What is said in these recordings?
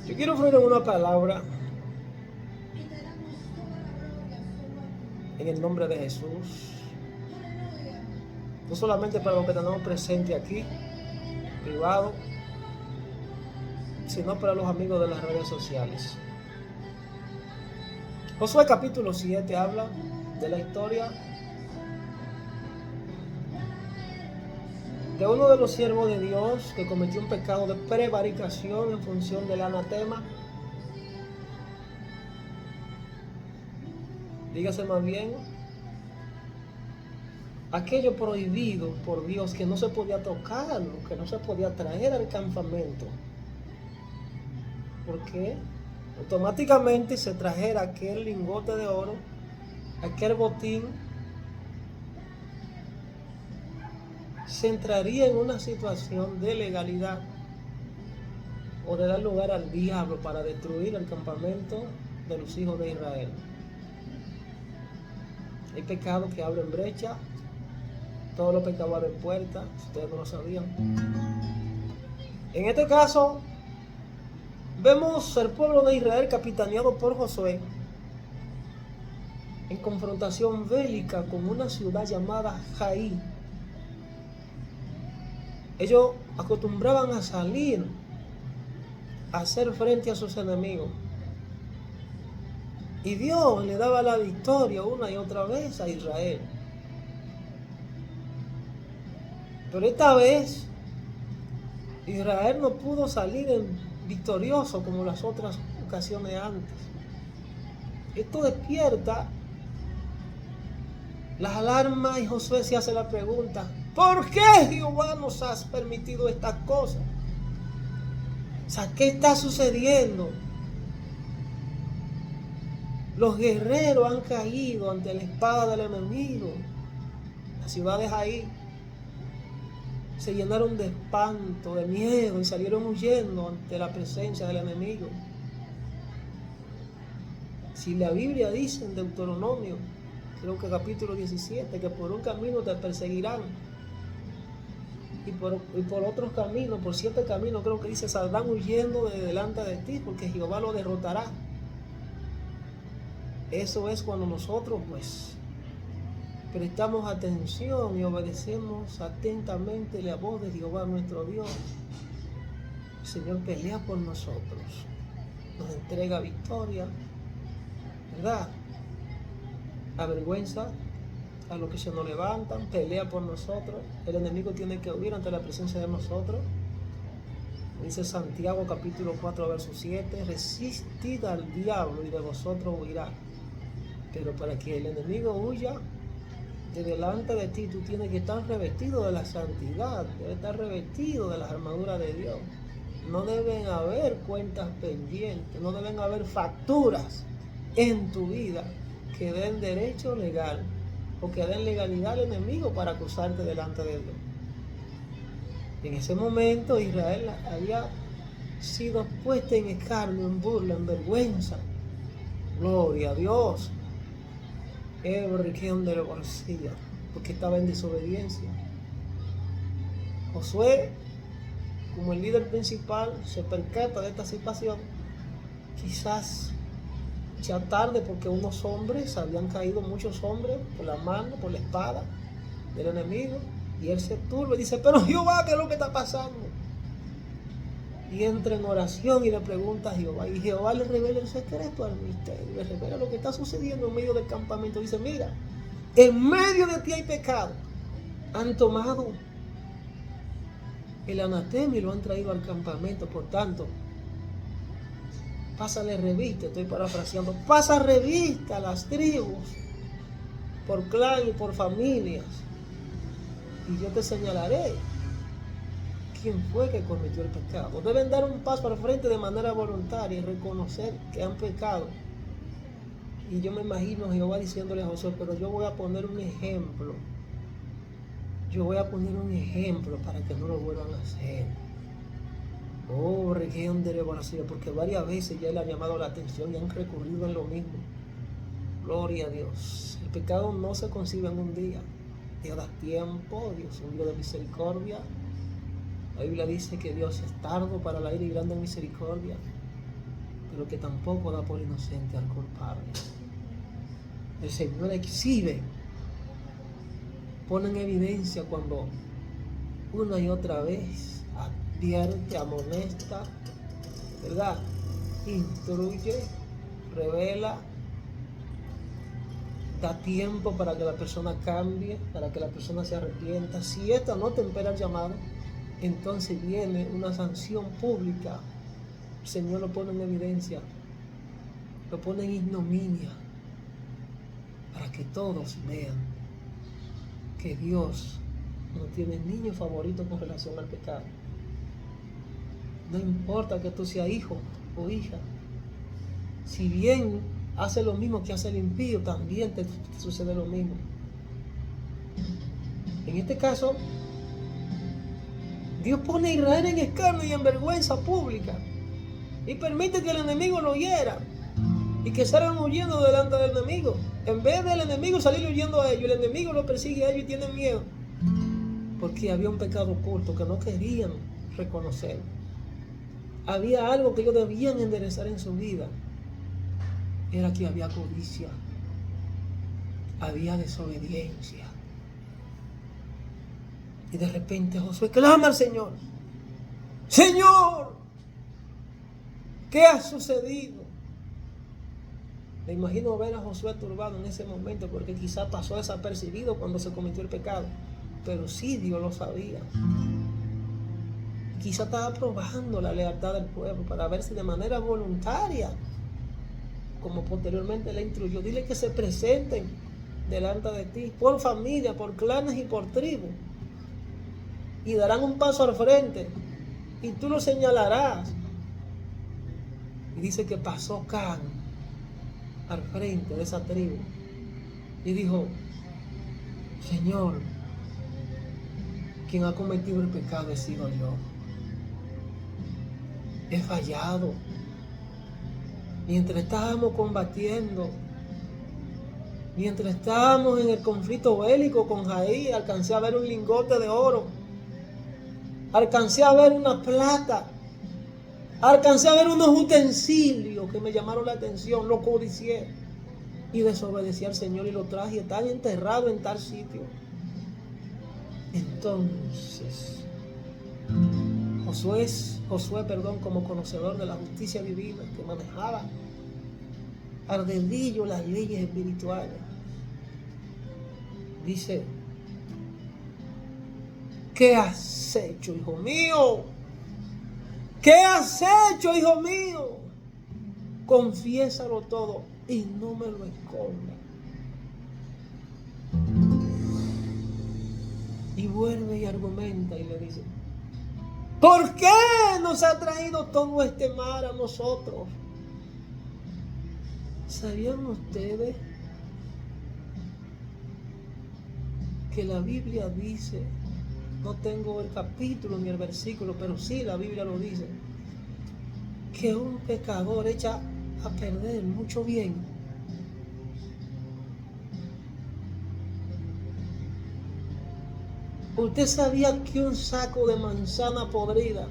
Yo quiero ofrecer una palabra en el nombre de Jesús, no solamente para los que tenemos presente aquí, privado, sino para los amigos de las redes sociales. Josué capítulo 7 habla de la historia de uno de los siervos de Dios que cometió un pecado de prevaricación en función del anatema. Dígase más bien, aquello prohibido por Dios que no se podía tocar, que no se podía traer al campamento, porque automáticamente se trajera aquel lingote de oro, aquel botín, se entraría en una situación de legalidad o de dar lugar al diablo para destruir el campamento de los hijos de Israel. Hay pecados que abren brecha, todos los pecados abren puertas, si ustedes no lo sabían. En este caso, vemos el pueblo de Israel capitaneado por Josué en confrontación bélica con una ciudad llamada Jaí. Ellos acostumbraban a salir a hacer frente a sus enemigos. Y Dios le daba la victoria una y otra vez a Israel. Pero esta vez Israel no pudo salir victorioso como las otras ocasiones antes. Esto despierta las alarmas y Josué se hace la pregunta: ¿por qué Jehová nos has permitido estas cosas? O sea, ¿qué está sucediendo? Los guerreros han caído ante la espada del enemigo. Las ciudades ahí se llenaron de espanto, de miedo y salieron huyendo ante la presencia del enemigo. Si la Biblia dice en Deuteronomio, creo que capítulo 17, que por un camino te perseguirán y por otros caminos, por 7 caminos, creo que dice, saldrán huyendo de delante de ti, porque Jehová lo derrotará. Eso es cuando nosotros prestamos atención y obedecemos atentamente la voz de Jehová nuestro Dios. El Señor pelea por nosotros, nos entrega victoria, ¿verdad? Avergüenza a los que se nos levantan, pelea por nosotros. El enemigo tiene que huir ante la presencia de nosotros. Dice Santiago capítulo 4 verso 7: resistid al diablo y de vosotros huirá. Pero para que el enemigo huya de delante de ti, tú tienes que estar revestido de la santidad, debes estar revestido de las armaduras de Dios. No deben haber cuentas pendientes, no deben haber facturas en tu vida que den derecho legal o que den legalidad al enemigo para acusarte delante de Dios. En ese momento Israel había sido puesta en escarnio, en burla, en vergüenza. Gloria a Dios. Porque estaba en desobediencia. Josué, como el líder principal, se percata de esta situación. Quizás ya tarde, porque unos hombres, habían caído muchos hombres por la mano, por la espada del enemigo, y él se turba y dice: pero Jehová, ¿qué es lo que está pasando? Y entra en oración y le pregunta a Jehová, y Jehová le revela el secreto al misterio, le revela lo que está sucediendo en medio del campamento. Dice: mira, en medio de ti hay pecado. Han tomado el anatema y lo han traído al campamento. Por tanto, pásale revista, estoy parafraseando, pasa revista a las tribus, por clan y por familias, y yo te señalaré quién fue que cometió el pecado. Deben dar un paso al frente de manera voluntaria y reconocer que han pecado. Y yo me imagino a Jehová diciéndole a Josué: pero yo voy a poner un ejemplo. Yo voy a poner un ejemplo para que no lo vuelvan a hacer. Oh, porque varias veces ya le han llamado la atención y han recurrido en lo mismo. Gloria a Dios. El pecado no se concibe en un día. Dios da tiempo, Dios es un Dios de misericordia. La Biblia dice que Dios es tardo para la ira y grande en misericordia. pero que tampoco da por inocente al culpable. El Señor exhibe, pone en evidencia cuando una y otra vez advierte, amonesta, ¿verdad? Instruye, revela, da tiempo para que la persona cambie, para que la persona se arrepienta. Si esta no tempera el llamado, entonces viene una sanción pública. El Señor lo pone en evidencia, lo pone en ignominia, para que todos vean que Dios no tiene niño favorito con relación al pecado. No importa que tú seas hijo o hija, si bien hace lo mismo que hace el impío, también te sucede lo mismo. En este caso, Dios pone a Israel en escarnio y en vergüenza pública y permite que el enemigo lo hiera y que salgan huyendo delante del enemigo. En vez del enemigo salir huyendo a ellos, el enemigo lo persigue a ellos y tienen miedo, porque había un pecado oculto que no querían reconocer. Había algo que ellos debían enderezar en su vida. Era que había codicia, había desobediencia. Y de repente Josué clama al Señor: Señor, ¿qué ha sucedido? Me imagino ver a Josué turbado en ese momento, porque quizá pasó desapercibido cuando se cometió el pecado, pero sí Dios lo sabía. Quizá estaba probando la lealtad del pueblo para ver si de manera voluntaria, como posteriormente le instruyó, dile que se presenten delante de ti, por familia, por clanes y por tribu, y darán un paso al frente, y tú lo señalarás. Y dice que pasó Can al frente de esa tribu y dijo: Señor, quien ha cometido el pecado he sido yo. He fallado. Mientras estábamos combatiendo, mientras estábamos en el conflicto bélico con Jaí, alcancé a ver un lingote de oro, alcancé a ver una plata, alcancé a ver unos utensilios que me llamaron la atención, lo codicié y desobedecí al Señor y lo traje, están enterrados en tal sitio. Entonces Josué, como conocedor de la justicia divina, que manejaba al dedillo las leyes espirituales, dice: ¿qué has hecho, hijo mío? ¿Qué has hecho, hijo mío? Confiésalo todo y no me lo escondas. Y vuelve y argumenta y le dice: ¿por qué nos ha traído todo este mal a nosotros? ¿Sabían ustedes que la Biblia dice, no tengo el capítulo ni el versículo, pero sí la Biblia lo dice, que un pecador echa a perder mucho bien? ¿Usted sabía que un saco de manzana podrida,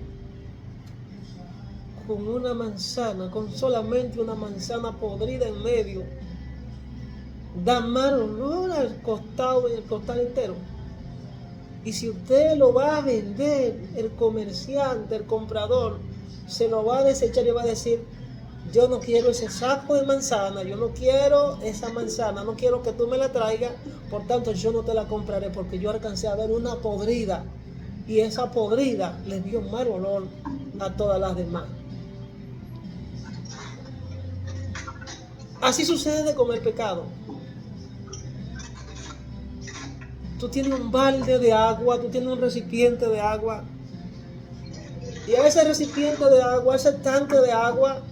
con solamente una manzana podrida en medio, da mal olor al costado y el costal entero? Y si usted lo va a vender, el comerciante, el comprador, se lo va a desechar y va a decir: yo no quiero ese saco de manzana, yo no quiero esa manzana, no quiero que tú me la traigas, por tanto yo no te la compraré, porque yo alcancé a ver una podrida y esa podrida le dio mal olor a todas las demás. Así sucede con el pecado. Tú tienes un balde de agua, tú tienes un recipiente de agua, y a ese recipiente de agua, ese tanque de agua,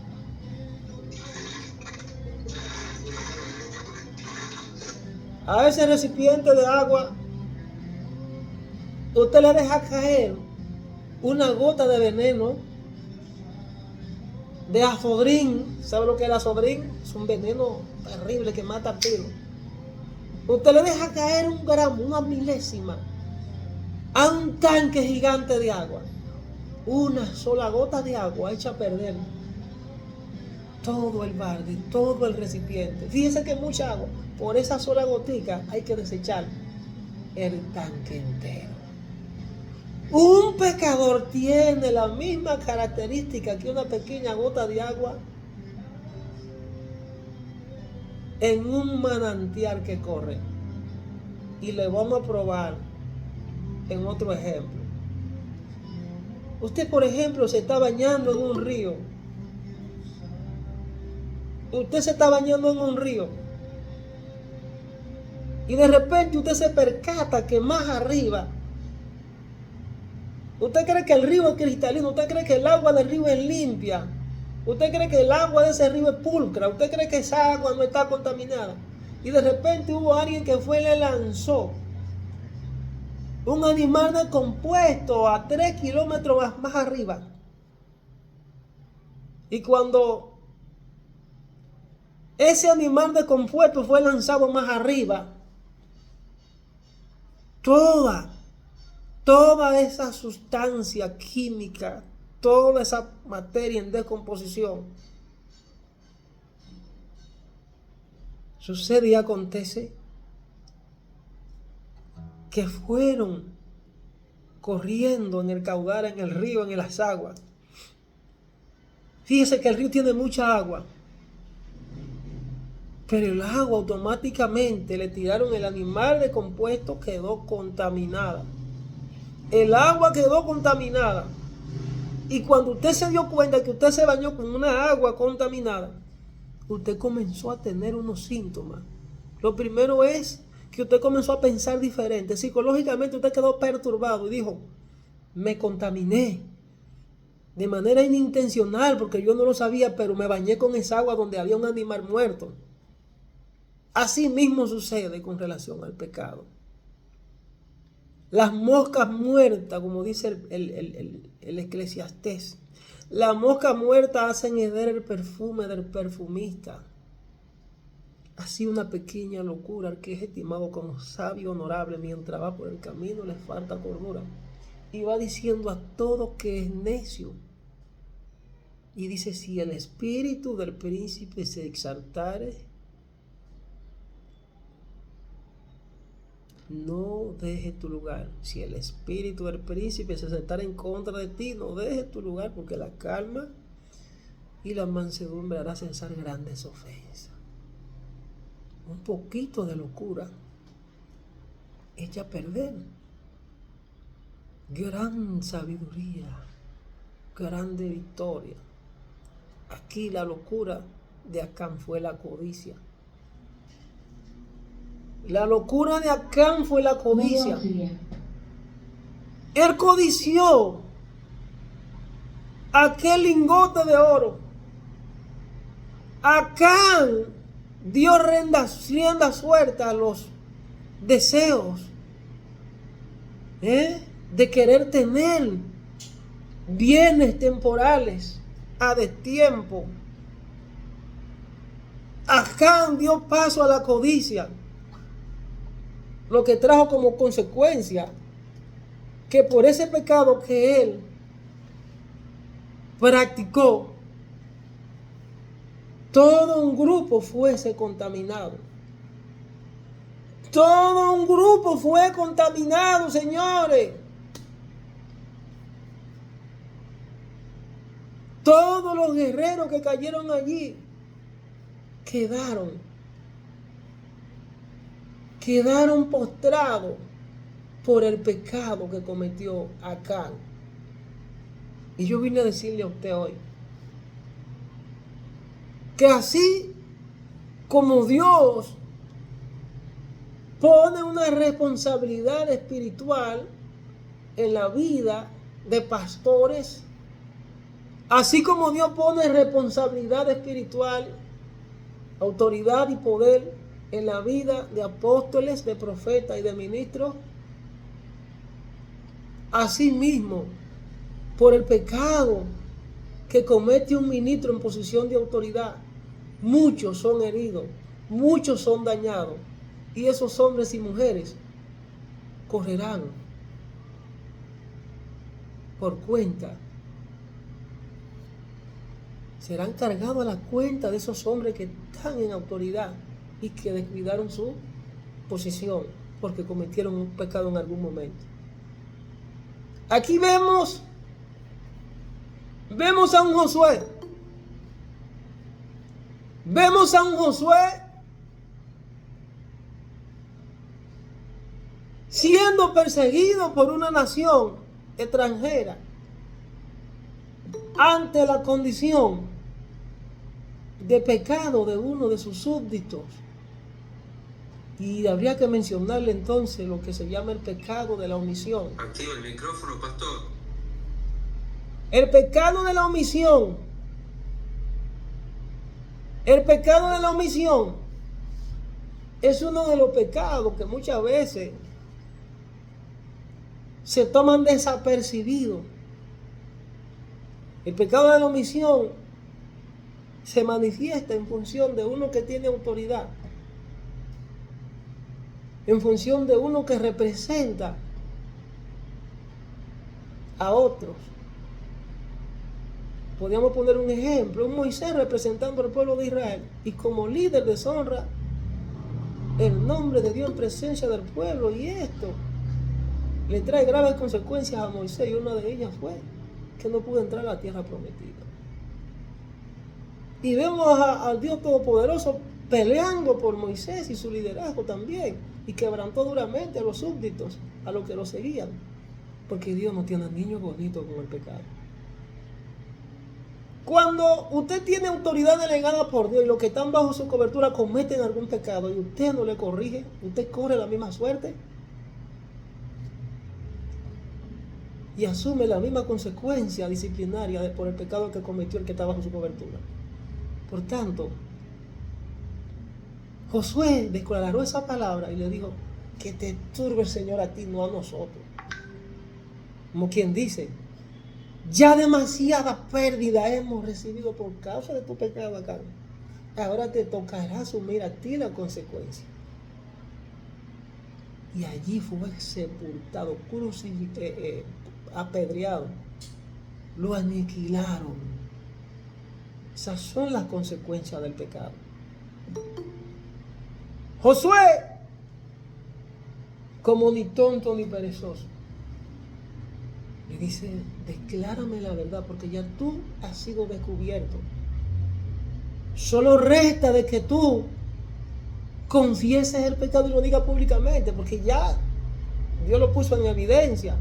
a ese recipiente de agua, usted le deja caer una gota de veneno, de afodrín. ¿Sabe lo que es el afodrín? Es un veneno terrible que mata al tiro. Usted le deja caer un gramo, una milésima, a un tanque gigante de agua. Una sola gota de agua echa a perder todo el balde, todo el recipiente. Fíjense que mucha agua, por esa sola gotica hay que desechar el tanque entero. Un pecador tiene la misma característica que una pequeña gota de agua en un manantial que corre. Y le vamos a probar en otro ejemplo. Usted, por ejemplo, se está bañando en un río. Usted se está bañando en un río. Y de repente usted se percata que más arriba, usted cree que el río es cristalino, usted cree que el agua del río es limpia, usted cree que el agua de ese río es pulcra, usted cree que esa agua no está contaminada. Y de repente hubo alguien que fue y le lanzó un animal descompuesto a 3 kilómetros más arriba. Y cuando ese animal descompuesto fue lanzado más arriba, toda esa sustancia química, toda esa materia en descomposición, sucede y acontece que fueron corriendo en el caudal, en el río, en las aguas. Fíjese que el río tiene mucha agua, pero el agua automáticamente le tiraron el animal descompuesto, quedó contaminada. El agua quedó contaminada. Y cuando usted se dio cuenta que usted se bañó con una agua contaminada, usted comenzó a tener unos síntomas. Lo primero es que usted comenzó a pensar diferente. Psicológicamente usted quedó perturbado y dijo, me contaminé de manera inintencional porque yo no lo sabía, pero me bañé con esa agua donde había un animal muerto. Así mismo sucede con relación al pecado. Las moscas muertas, como dice el Eclesiastés, las moscas muertas hacen hervir el perfume del perfumista. Así una pequeña locura, al que es estimado como sabio honorable, mientras va por el camino le falta cordura. Y va diciendo a todo que es necio. Y dice, si el espíritu del príncipe se exaltare, no deje tu lugar. Si el espíritu del príncipe se exaltare en contra de ti, no deje tu lugar, porque la calma y la mansedumbre hará cesar grandes ofensas. Un poquito de locura echa a perder gran sabiduría, grande victoria. Aquí la locura de Acán fue la codicia. La locura de Acán fue la codicia. Él codició aquel lingote de oro. Acán dio rienda suelta a los deseos de querer tener bienes temporales a destiempo. Acán dio paso a la codicia, lo que trajo como consecuencia que por ese pecado que él practicó, todo un grupo fuese contaminado. Todo un grupo fue contaminado, señores. Todos los guerreros que cayeron allí quedaron postrados por el pecado que cometió Acán. Y yo vine a decirle a usted hoy que así como Dios pone una responsabilidad espiritual en la vida de pastores, así como Dios pone responsabilidad espiritual, autoridad y poder en la vida de apóstoles, de profetas y de ministros, asimismo, por el pecado que comete un ministro en posición de autoridad, muchos son heridos, muchos son dañados, y esos hombres y mujeres correrán por cuenta serán cargados a la cuenta de esos hombres que están en autoridad y que descuidaron su posición porque cometieron un pecado en algún momento. Aquí vemos a un Josué. Vemos a un Josué siendo perseguido por una nación extranjera ante la condición de pecado de uno de sus súbditos. Y habría que mencionarle entonces lo que se llama el pecado de la omisión. Activa el micrófono, pastor. El pecado de la omisión. El pecado de la omisión es uno de los pecados que muchas veces se toman desapercibidos. El pecado de la omisión se manifiesta en función de uno que tiene autoridad, en función de uno que representa a otros. Podríamos poner un ejemplo, un Moisés representando al pueblo de Israel y como líder deshonra el nombre de Dios en presencia del pueblo, y esto le trae graves consecuencias a Moisés, y una de ellas fue que no pudo entrar a la tierra prometida. Y vemos al Dios Todopoderoso peleando por Moisés y su liderazgo también, y quebrantó duramente a los súbditos, a los que lo seguían, porque Dios no tiene niños bonitos con el pecado. Cuando usted tiene autoridad delegada por Dios y los que están bajo su cobertura cometen algún pecado y usted no le corrige, usted corre la misma suerte y asume la misma consecuencia disciplinaria por el pecado que cometió el que está bajo su cobertura. Por tanto, Josué declaró esa palabra y le dijo: que te turbe el Señor a ti, no a nosotros. Como quien dice, ya demasiada pérdida hemos recibido por causa de tu pecado acá. Ahora te tocará asumir a ti la consecuencia. Y allí fue sepultado, apedreado, lo aniquilaron. Esas son las consecuencias del pecado. Josué, como ni tonto ni perezoso, le dice: declárame la verdad, porque ya tú has sido descubierto. Solo resta de que tú confieses el pecado y lo digas públicamente, porque ya Dios lo puso en evidencia.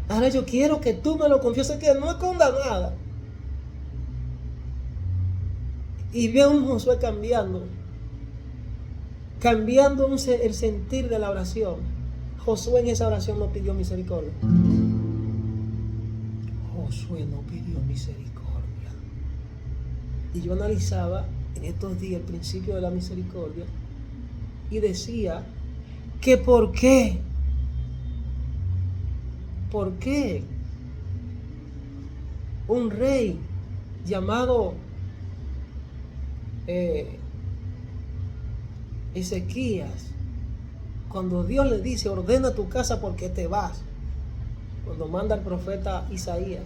Ahora yo quiero que tú me lo confieses, que no esconda nada. Y veo a un Josué cambiando el sentir de la oración. Josué en esa oración no pidió misericordia. Josué no pidió misericordia. Y yo analizaba en estos días el principio de la misericordia y decía que ¿por qué un rey llamado Ezequías, cuando Dios le dice: ordena tu casa porque te vas, cuando manda al profeta Isaías,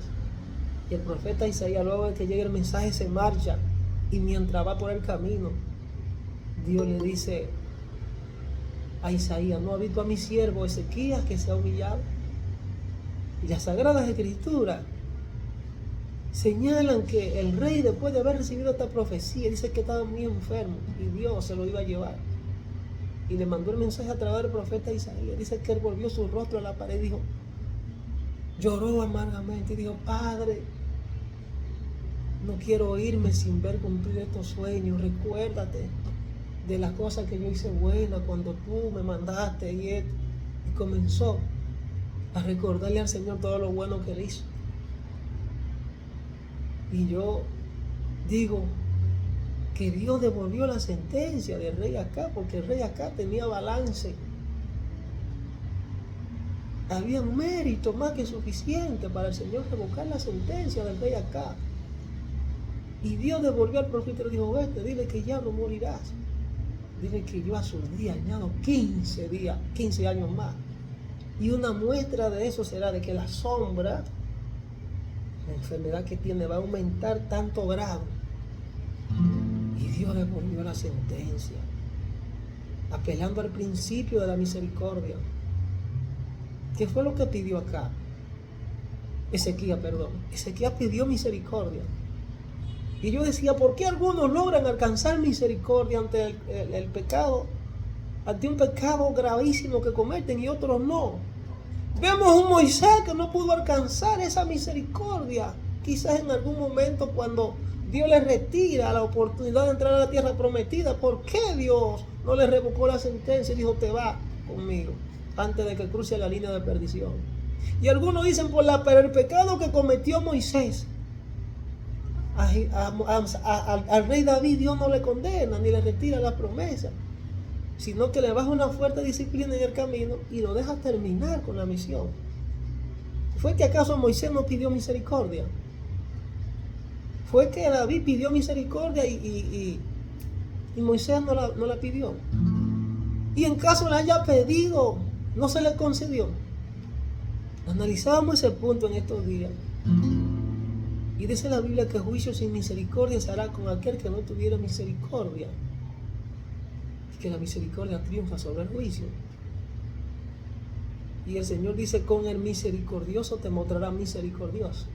y el profeta Isaías, luego de que llegue el mensaje, se marcha, y mientras va por el camino, Dios le dice a Isaías: ¿no ha visto a mi siervo Ezequías que se ha humillado? Y las Sagradas Escrituras señalan que el rey, después de haber recibido esta profecía, dice que estaba muy enfermo y Dios se lo iba a llevar. Y le mandó el mensaje a través del profeta Isaías. Dice que él volvió su rostro a la pared y dijo, lloró amargamente y dijo: Padre, no quiero irme sin ver cumplir estos sueños. Recuérdate de las cosas que yo hice buenas cuando tú me mandaste y esto. Y comenzó a recordarle al Señor todo lo bueno que él hizo. Y yo digo que Dios devolvió la sentencia del rey Acab, porque el rey Acab tenía balance. Había un mérito más que suficiente para el Señor revocar la sentencia del rey Acab. Y Dios devolvió al profeta y le dijo: vete, dile que ya no morirás. Dile que yo a sus días añado 15 años más. Y una muestra de eso será de que la sombra la enfermedad que tiene va a aumentar tanto grado. Y Dios devolvió la sentencia, apelando al principio de la misericordia. ¿Qué fue lo que pidió acá? Ezequías pidió misericordia. Y yo decía, ¿por qué algunos logran alcanzar misericordia ante el pecado? Ante un pecado gravísimo que cometen y otros no. Vemos un Moisés que no pudo alcanzar esa misericordia. Quizás en algún momento cuando Dios le retira la oportunidad de entrar a la tierra prometida, ¿por qué Dios no le revocó la sentencia y dijo, te va conmigo, antes de que cruce la línea de perdición? Y algunos dicen, pero el pecado que cometió Moisés, al rey David Dios no le condena ni le retira la promesa, sino que le baja una fuerte disciplina en el camino y lo deja terminar con la misión. ¿Fue que acaso Moisés no pidió misericordia? Fue que David pidió misericordia y Moisés no la pidió. Y en caso la haya pedido, no se le concedió. Analizábamos ese punto en estos días. Y dice la Biblia que juicio sin misericordia se hará con aquel que no tuviera misericordia. Y que la misericordia triunfa sobre el juicio. Y el Señor dice, con el misericordioso te mostrará misericordioso.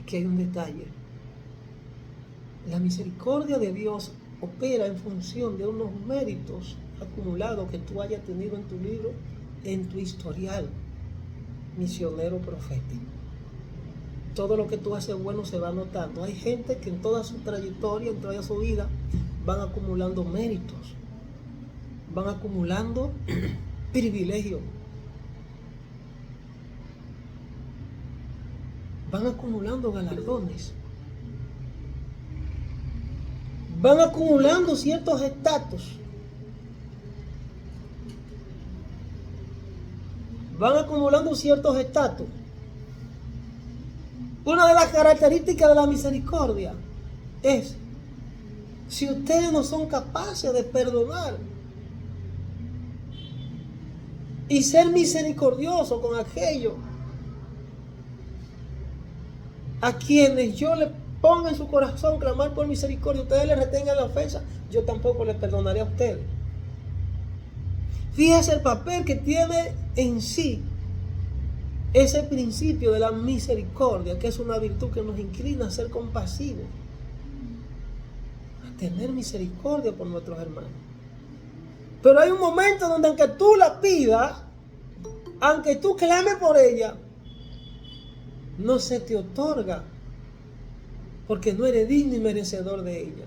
Aquí hay un detalle. La misericordia de Dios opera en función de unos méritos acumulados que tú hayas tenido en tu libro, en tu historial misionero profético. Todo lo que tú haces bueno se va notando. Hay gente que en toda su trayectoria, en toda su vida, van acumulando méritos, van acumulando privilegios, van acumulando galardones, van acumulando ciertos estatus, van acumulando ciertos estatus. Una de las características de la misericordia es, si ustedes no son capaces de perdonar y ser misericordiosos con aquellos a quienes yo le ponga en su corazón clamar por misericordia, ustedes le retengan la ofensa, yo tampoco les perdonaré a ustedes. Fíjese el papel que tiene en sí ese principio de la misericordia, que es una virtud que nos inclina a ser compasivos, a tener misericordia por nuestros hermanos. Pero hay un momento donde aunque tú la pidas, aunque tú clames por ella, no se te otorga, porque no eres digno y merecedor de ella.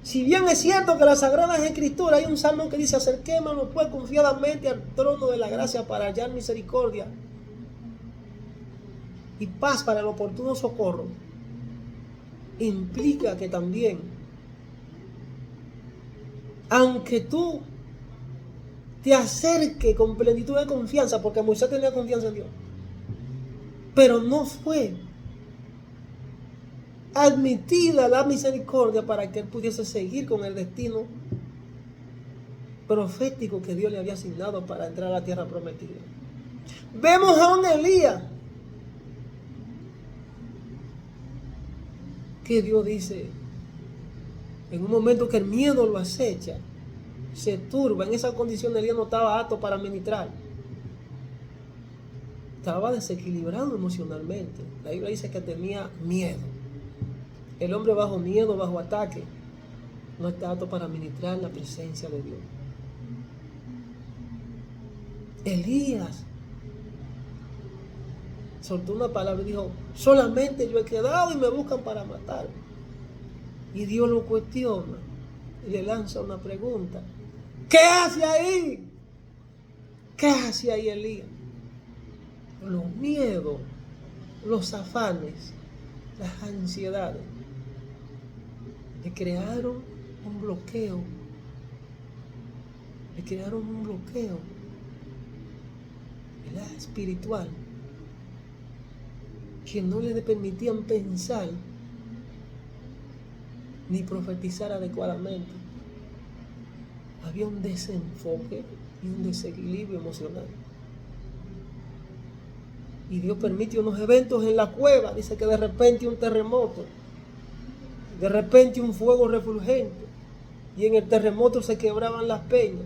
Si bien es cierto que en las Sagradas Escrituras hay un salmo que dice, acerquémonos pues confiadamente al trono de la gracia para hallar misericordia y paz para el oportuno socorro, implica que también, aunque tú te acerques con plenitud de confianza, porque Moisés tenía confianza en Dios, pero no fue admitida la misericordia para que él pudiese seguir con el destino profético que Dios le había asignado para entrar a la tierra prometida. Vemos a un Elías que Dios dice, en un momento que el miedo lo acecha, se turba. En esa condición Elías no estaba apto para ministrar, estaba desequilibrado emocionalmente. La Biblia dice que tenía miedo. El hombre bajo miedo, bajo ataque, no está apto para ministrar la presencia de Dios. Elías soltó una palabra y dijo, solamente yo he quedado y me buscan para matarme. Y Dios lo cuestiona y le lanza una pregunta. ¿Qué hace ahí? ¿Qué hace ahí Elías? Los miedos, los afanes, las ansiedades le crearon un bloqueo. Le crearon un bloqueo, ¿verdad?, espiritual, que no le permitían pensar ni profetizar adecuadamente. Había un desenfoque y un desequilibrio emocional. Y Dios permite unos eventos en la cueva. Dice que de repente un terremoto, de repente un fuego refulgente, y en el terremoto se quebraban las peñas,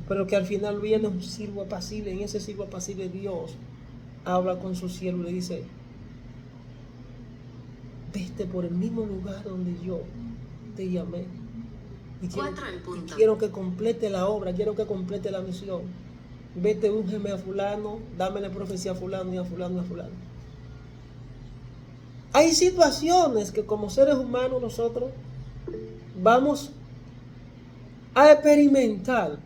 pero que al final viene un siervo apacible. En ese siervo apacible Dios habla con su siervo y le dice: vete por el mismo lugar donde yo te llamé. Y quiero que complete la obra, quiero que complete la misión. Vete, úngeme a fulano, dame la profecía a fulano y a fulano y a fulano. Hay situaciones que como seres humanos nosotros vamos a experimentar.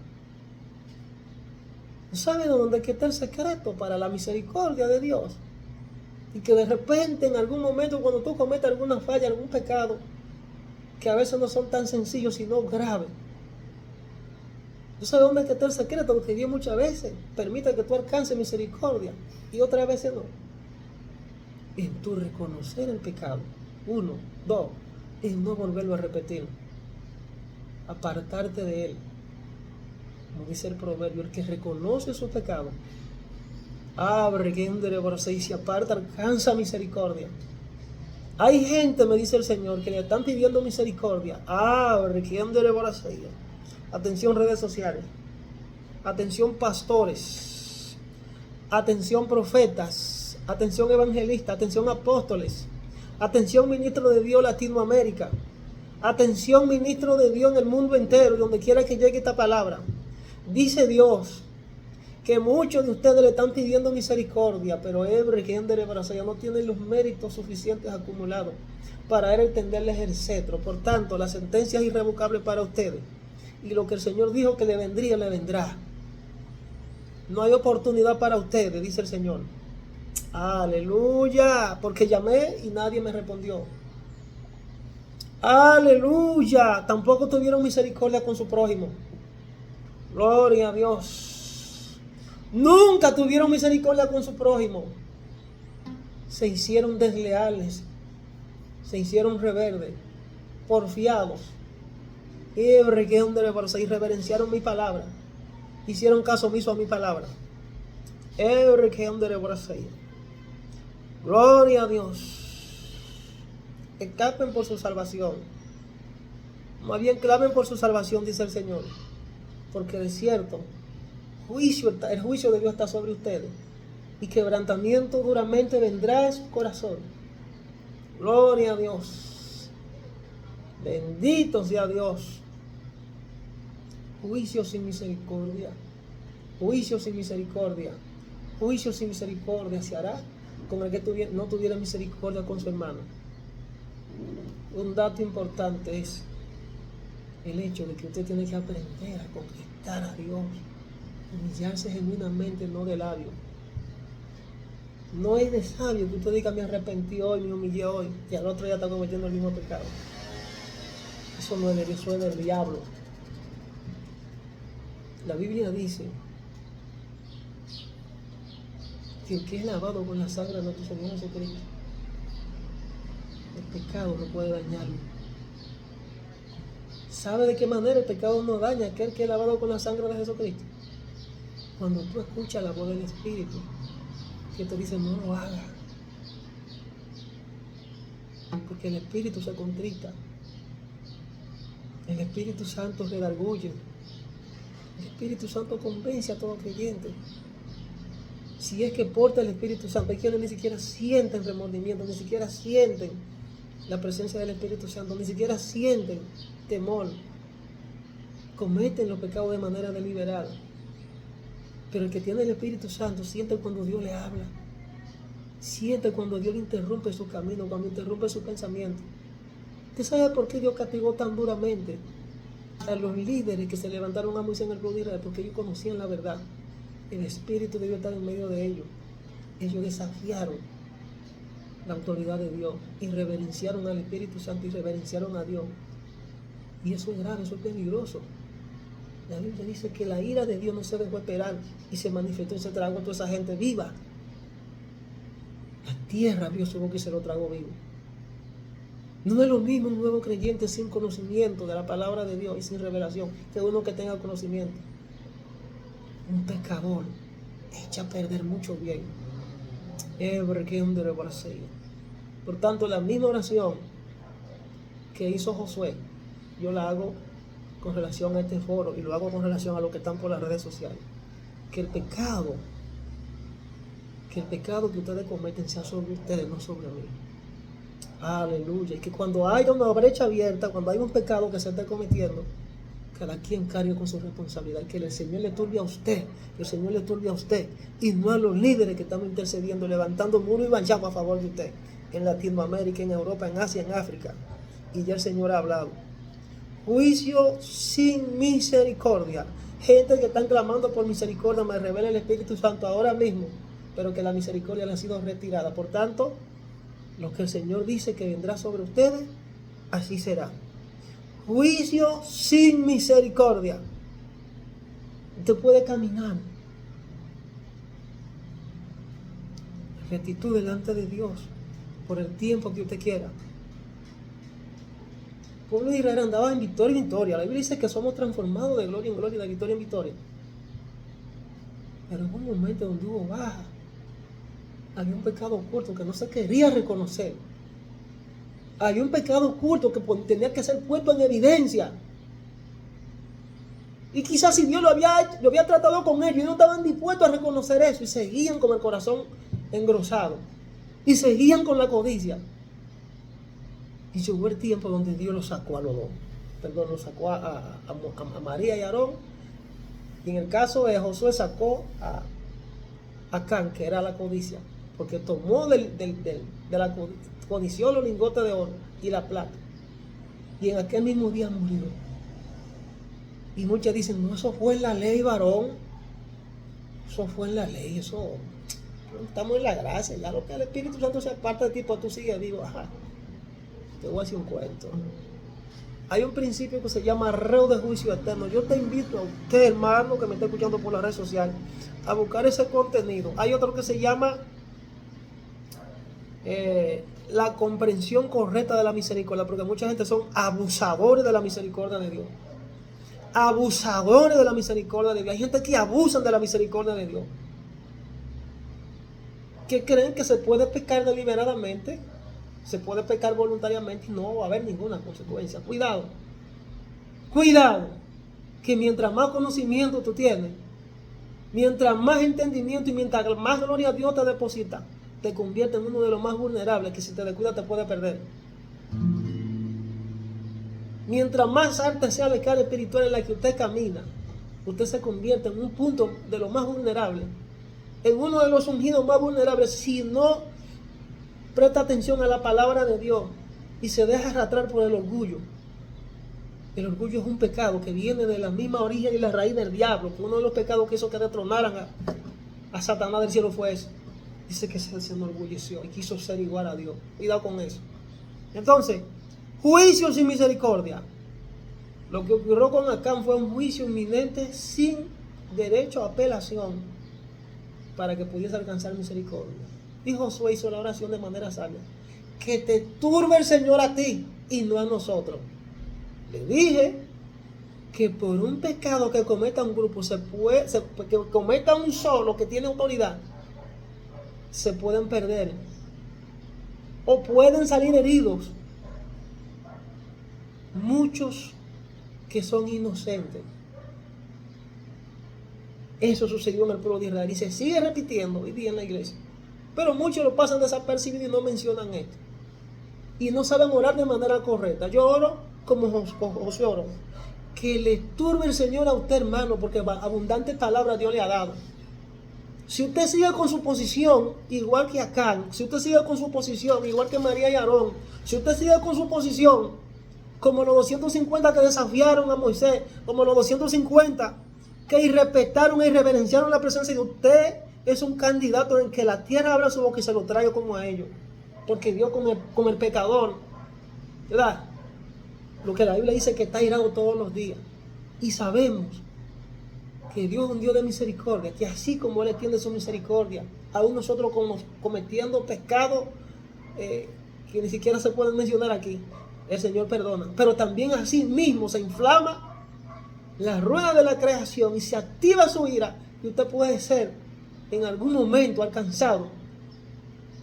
¿Saben dónde está el secreto para la misericordia de Dios? Y que de repente, en algún momento, cuando tú cometas alguna falla, algún pecado, que a veces no son tan sencillos, sino graves. ¿Tú sabes dónde está el secreto? Porque Dios muchas veces permite que tú alcances misericordia y otras veces no. En tu reconocer el pecado. 1, 2, en no volverlo a repetir. Apartarte de él. Como dice el proverbio, el que reconoce su pecado, abre que y se aparta, alcanza misericordia. Hay gente, me dice el Señor, que le están pidiendo misericordia. Abre que atención redes sociales, atención pastores, atención profetas, atención evangelistas, atención apóstoles, atención ministro de Dios Latinoamérica, atención ministro de Dios en el mundo entero, donde quiera que llegue esta palabra. Dice Dios que muchos de ustedes le están pidiendo misericordia, pero ya no tienen los méritos suficientes acumulados para él extenderles el cetro. Por tanto, la sentencia es irrevocable para ustedes. Y lo que el Señor dijo que le vendría, le vendrá. No hay oportunidad para ustedes, dice el Señor. Aleluya, porque llamé y nadie me respondió. Aleluya, tampoco tuvieron misericordia con su prójimo. Gloria a Dios. Nunca tuvieron misericordia con su prójimo. Se hicieron desleales, se hicieron rebeldes, porfiados. Y reverenciaron mi palabra. Hicieron caso omiso a mi palabra. Gloria a Dios. Escapen por su salvación. Más bien clamen por su salvación, dice el Señor. Porque de cierto, el juicio de Dios está sobre ustedes. Y quebrantamiento duramente vendrá a su corazón. Gloria a Dios. Bendito sea Dios. Juicio sin misericordia. Juicio sin misericordia. Juicio sin misericordia se hará con el que no tuviera misericordia con su hermano. Un dato importante es el hecho de que usted tiene que aprender a conquistar a Dios, humillarse genuinamente, no de labio. No es de sabio que usted diga: me arrepentí hoy, me humillé hoy, y al otro día está cometiendo el mismo pecado. Eso no es de Dios, eso es del diablo. La Biblia dice que el que es lavado con la sangre de nuestro Señor Jesucristo, el pecado no puede dañarlo. ¿Sabe de qué manera el pecado no daña a aquel que es lavado con la sangre de Jesucristo? Cuando tú escuchas la voz del Espíritu, que te dice: no lo hagas. Porque el Espíritu se contrita. El Espíritu Santo redarguye. El Espíritu Santo convence a todo creyente. Si es que porta el Espíritu Santo, hay quienes ni siquiera sienten remordimiento, ni siquiera sienten la presencia del Espíritu Santo, ni siquiera sienten temor. Cometen los pecados de manera deliberada. Pero el que tiene el Espíritu Santo siente cuando Dios le habla. Siente cuando Dios le interrumpe su camino, cuando interrumpe su pensamiento. ¿Usted sabe por qué Dios castigó tan duramente a los líderes que se levantaron a Moisés en el pueblo de Israel? Porque ellos conocían la verdad. El Espíritu de Dios estaba en medio de ellos. Ellos desafiaron la autoridad de Dios y reverenciaron al Espíritu Santo y reverenciaron a Dios. Y eso es grave, eso es peligroso. La Biblia dice que la ira de Dios no se dejó esperar y se manifestó y se tragó a toda esa gente viva. La tierra vio su boca y se lo tragó vivo. No es lo mismo un nuevo creyente sin conocimiento de la palabra de Dios y sin revelación que uno que tenga conocimiento. Un pecador echa a perder mucho bien. Por tanto, la misma oración que hizo Josué, yo la hago con relación a este foro y lo hago con relación a los que están por las redes sociales. Que el pecado que ustedes cometen sea sobre ustedes, no sobre mí. Aleluya. Y que cuando haya una brecha abierta, cuando hay un pecado que se esté cometiendo, cada quien cargue con su responsabilidad. Que el Señor le turbe a usted, que el Señor le turbe a usted, y no a los líderes que estamos intercediendo, levantando muro y banchamo a favor de usted, en Latinoamérica, en Europa, en Asia, en África. Y ya el Señor ha hablado. Juicio sin misericordia. Gente que están clamando por misericordia, me revela el Espíritu Santo ahora mismo, pero que la misericordia le ha sido retirada. Por tanto, lo que el Señor dice que vendrá sobre ustedes, así será. Juicio sin misericordia. Usted puede caminar en rectitud delante de Dios por el tiempo que usted quiera. El pueblo de Israel andaba en victoria en victoria. La Biblia dice que somos transformados de gloria en gloria, de victoria en victoria. Pero hubo un momento donde hubo baja. Había un pecado oculto que no se quería reconocer. Había un pecado oculto que tenía que ser puesto en evidencia. Y quizás si Dios lo había tratado con ellos, y no estaban dispuestos a reconocer eso, y seguían con el corazón engrosado, y seguían con la codicia. Y llegó el tiempo donde Dios los sacó a los dos. Perdón, los sacó a María y a Aarón. Y en el caso de Josué sacó a Acán, que era la codicia, porque tomó de la codició los lingotes de oro y la plata. Y en aquel mismo día murió. Y muchos dicen, no, eso fue en la ley, varón. Eso fue en la ley, eso. Estamos en la gracia, ya lo que el Espíritu Santo sea parte de ti, pues tú sigues vivo. Ajá. Te voy a decir un cuento. Hay un principio que se llama reo de juicio eterno. Yo te invito a usted, hermano, que me está escuchando por la red social, a buscar ese contenido. Hay otro que se llama la comprensión correcta de la misericordia, porque mucha gente son abusadores de la misericordia de Dios. Abusadores de la misericordia de Dios. Hay gente que abusan de la misericordia de Dios, que creen que se puede pecar deliberadamente, se puede pecar voluntariamente y no va a haber ninguna consecuencia. Cuidado, cuidado, que mientras más conocimiento tú tienes, mientras más entendimiento y mientras más gloria a Dios te deposita, te convierte en uno de los más vulnerables que si te descuida te puede perder. Mientras más alta sea la escala espiritual en la que usted camina, usted se convierte en un punto de lo más vulnerable, en uno de los ungidos más vulnerables, si no presta atención a la palabra de Dios y se deja arrastrar por el orgullo. El orgullo es un pecado que viene de la misma origen y la raíz del diablo, que uno de los pecados que hizo que destronaran a Satanás del cielo fue eso. Dice que se enorgulleció y quiso ser igual a Dios. Cuidado con eso. Entonces, juicio sin misericordia. Lo que ocurrió con Acán fue un juicio inminente sin derecho a apelación para que pudiese alcanzar misericordia. Y Josué hizo la oración de manera sabia. Que te turbe el Señor a ti y no a nosotros. Le dije que por un pecado que cometa un grupo, que cometa un solo que tiene autoridad, se pueden perder o pueden salir heridos muchos que son inocentes. Eso sucedió en el pueblo de Israel y se sigue repitiendo hoy día en la iglesia. Pero muchos lo pasan desapercibidos y no mencionan esto. Y no saben orar de manera correcta. Yo oro como José oró. Que le turbe el Señor a usted, hermano, porque abundante palabra Dios le ha dado. Si usted sigue con su posición igual que Acán, si usted sigue con su posición igual que María y Aarón, si usted sigue con su posición como los 250 que desafiaron a Moisés, como los 250 que irrespetaron e irreverenciaron la presencia de usted, es un candidato en que la tierra abra su boca y se lo traiga como a ellos. Porque Dios con el pecador, ¿verdad? Lo que la Biblia dice que está irado todos los días. Y sabemos que Dios es un Dios de misericordia, que así como Él extiende su misericordia, aún nosotros cometiendo pecados que ni siquiera se pueden mencionar aquí, el Señor perdona. Pero también así mismo se inflama la rueda de la creación y se activa su ira, y usted puede ser en algún momento alcanzado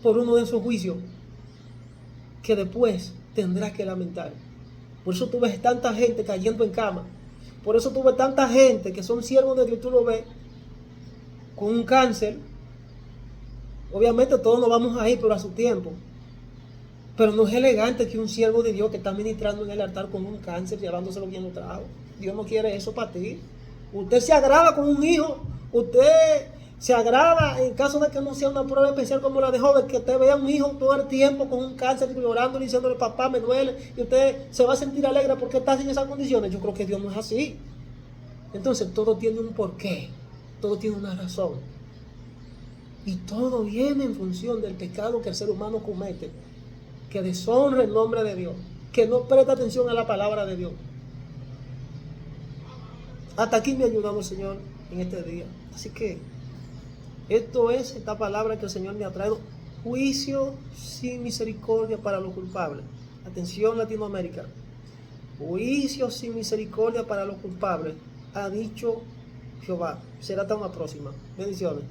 por uno de esos juicios que después tendrás que lamentar. Por eso tú ves tanta gente cayendo en cama. Por eso tú ves tanta gente que son siervos de Dios, tú lo ves con un cáncer. Obviamente todos nos vamos a ir, pero a su tiempo. Pero no es elegante que un siervo de Dios que está ministrando en el altar con un cáncer, llevándoselo bien los tragos. Dios no quiere eso para ti. Usted se agrava con un hijo, usted se agrava en caso de que no sea una prueba especial como la de joven, que usted vea a un hijo todo el tiempo con un cáncer llorando y diciéndole papá me duele, y usted se va a sentir alegre porque está en esas condiciones. Yo creo que Dios no es así. Entonces todo tiene un porqué, todo tiene una razón, y todo viene en función del pecado que el ser humano comete, que deshonra el nombre de Dios, que no presta atención a la palabra de Dios. Hasta aquí me ha ayudado el Señor en este día. Así que esto es esta palabra que el Señor me ha traído: juicio sin misericordia para los culpables. Atención, Latinoamérica. Juicio sin misericordia para los culpables, ha dicho Jehová. Será hasta una próxima. Bendiciones.